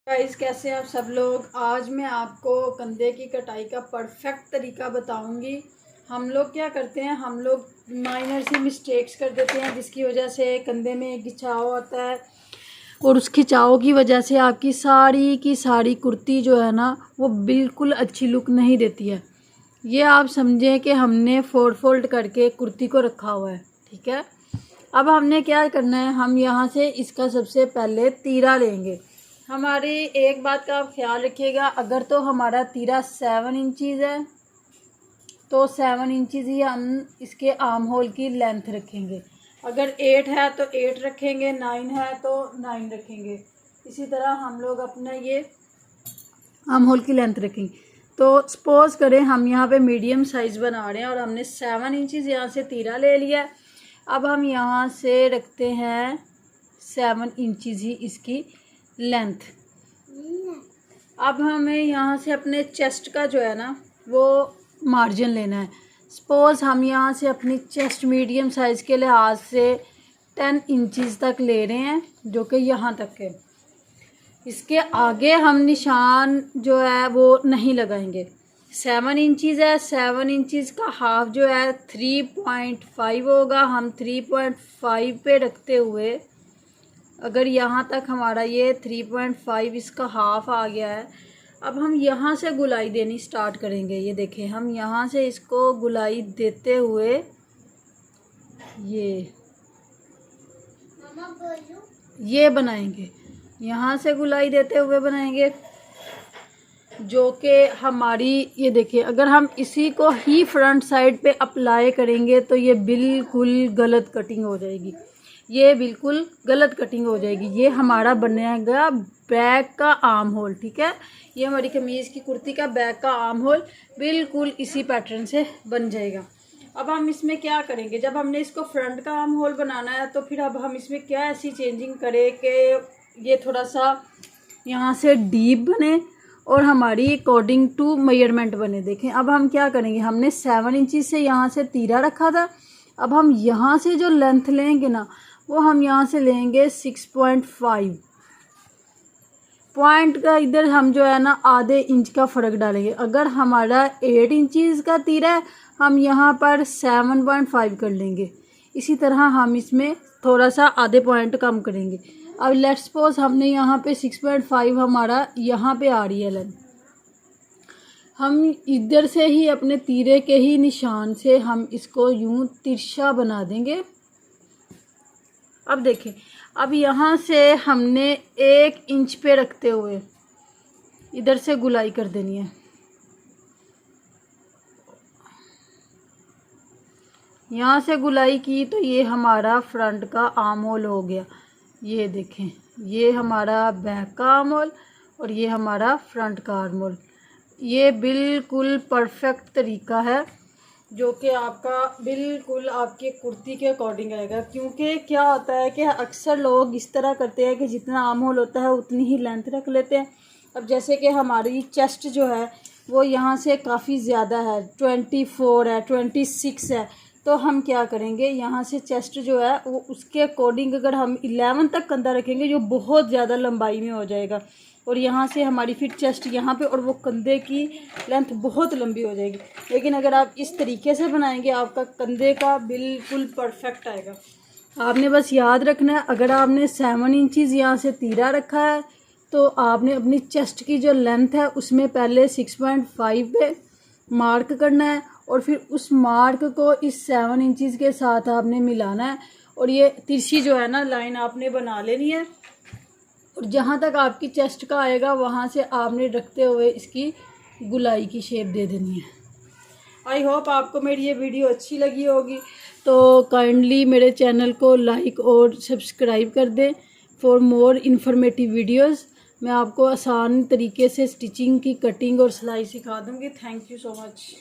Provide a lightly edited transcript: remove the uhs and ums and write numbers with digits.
Guys, कैसे हैं आप सब लोग। आज मैं आपको कंधे की कटाई का परफेक्ट तरीका बताऊंगी। हम लोग क्या करते हैं, हम लोग माइनर सी मिस्टेक्स कर देते हैं जिसकी वजह से कंधे में खिंचाव आता है और उस खिंचाव की वजह से आपकी सारी की सारी कुर्ती जो है ना वो बिल्कुल अच्छी लुक नहीं देती है। ये आप समझें कि हमने फोल्ड करके कुर्ती को रखा हुआ है, ठीक है। अब हमने क्या करना है, हम यहाँ से इसका सबसे पहले तीरा लेंगे। हमारी एक बात का आप ख्याल रखिएगा, अगर तो हमारा तीरा 7 इंचज़ है तो 7 इंचज़ ही हम इसके आर्म होल की लेंथ रखेंगे। अगर 8 है तो 8 रखेंगे, 9 है तो 9 रखेंगे। इसी तरह हम लोग अपना ये आर्म होल की लेंथ रखेंगे। तो सपोज़ करें हम यहाँ पे मीडियम साइज़ बना रहे हैं और हमने 7 इंचज़ यहाँ से तीरा ले लिया। अब हम यहाँ से रखते हैं 7 इंचज़ ही इसकी लेंथ। अब हमें यहाँ से अपने चेस्ट का जो है ना वो मार्जिन लेना है। सपोज़ हम यहाँ से अपनी चेस्ट मीडियम साइज़ के लिहाज से 10 इंचज़ तक ले रहे हैं, जो कि यहाँ तक है। इसके आगे हम निशान जो है वो नहीं लगाएंगे। 7 इंचज़ है, 7 इंचज़ का हाफ जो है 3.5 होगा। हम 3.5 पे रखते हुए अगर यहाँ तक हमारा ये 3.5 इसका हाफ आ गया है, अब हम यहाँ से गुलाई देनी स्टार्ट करेंगे। ये देखें, हम यहाँ से इसको गुलाई देते हुए ये बनाएंगे। यहाँ से गुलाई देते हुए बनाएंगे, जो कि हमारी ये देखिए, अगर हम इसी को ही फ्रंट साइड पे अप्लाई करेंगे तो ये बिल्कुल गलत कटिंग हो जाएगी। ये बिल्कुल गलत कटिंग हो जाएगी। ये हमारा बनेगा बैक का आर्म होल, ठीक है। ये हमारी कमीज़ की कुर्ती का बैक का आर्म होल बिल्कुल इसी पैटर्न से बन जाएगा। अब हम इसमें क्या करेंगे, जब हमने इसको फ्रंट का आर्म होल बनाना है तो फिर अब हम इसमें क्या ऐसी चेंजिंग करें कि ये थोड़ा सा यहाँ से डीप बने और हमारी अकॉर्डिंग टू मेजरमेंट बने। देखें, अब हम क्या करेंगे, हमने 7 इंचज़ से यहाँ से तीरा रखा था। अब हम यहाँ से जो लेंथ लेंगे ना वो हम यहाँ से लेंगे 6.5 पॉइंट का। इधर हम जो है ना आधे इंच का फ़र्क डालेंगे। अगर हमारा 8 इंचज़ का तीरा है, हम यहाँ पर 7.5 कर लेंगे। इसी तरह हम इसमें थोड़ा सा आधे पॉइंट कम करेंगे। अब लेट्स सपोज हमने यहाँ पे 6.5 हमारा यहाँ पे आ रही है लेंथ। हम इधर से ही अपने तीरे के ही निशान से हम इसको यूं तिरछा बना देंगे। अब देखें, अब यहाँ से हमने 1 इंच पे रखते हुए इधर से गुलाई कर देनी है। यहाँ से गुलाई की तो ये हमारा फ्रंट का आर्म होल हो गया। ये देखें, ये हमारा बैक का आर्म होल और ये हमारा फ्रंट का आर्म होल। ये बिल्कुल परफेक्ट तरीका है जो कि आपका बिल्कुल आपके कुर्ती के अकॉर्डिंग आएगा। क्योंकि क्या होता है कि अक्सर लोग इस तरह करते हैं कि जितना आर्म होल होता है उतनी ही लेंथ रख लेते हैं। अब जैसे कि हमारी चेस्ट जो है वो यहाँ से काफ़ी ज़्यादा है, 24 है, 26 है, तो हम क्या करेंगे, यहाँ से चेस्ट जो है वो उसके अकॉर्डिंग अगर हम 11 तक कंधा रखेंगे जो बहुत ज़्यादा लंबाई में हो जाएगा और यहाँ से हमारी फिर चेस्ट यहाँ पे और वो कंधे की लेंथ बहुत लंबी हो जाएगी। लेकिन अगर आप इस तरीके से बनाएंगे आपका कंधे का बिल्कुल परफेक्ट आएगा। आपने बस याद रखना है, अगर आपने 7 इंचज़ यहाँ से तीरा रखा है तो आपने अपनी चेस्ट की जो लेंथ है उसमें पहले 6.5 पे मार्क करना है और फिर उस मार्क को इस 7 इंचज़ के साथ आपने मिलाना है और ये तिरछी जो है ना लाइन आपने बना लेनी है और जहाँ तक आपकी चेस्ट का आएगा वहाँ से आपने रखते हुए इसकी गुलाई की शेप दे देनी है। आई होप आपको मेरी ये वीडियो अच्छी लगी होगी, तो काइंडली मेरे चैनल को लाइक और सब्सक्राइब कर दें फॉर मोर इन्फॉर्मेटिव वीडियोस। मैं आपको आसान तरीके से स्टिचिंग की कटिंग और सिलाई सिखा दूँगी। Thank you so much.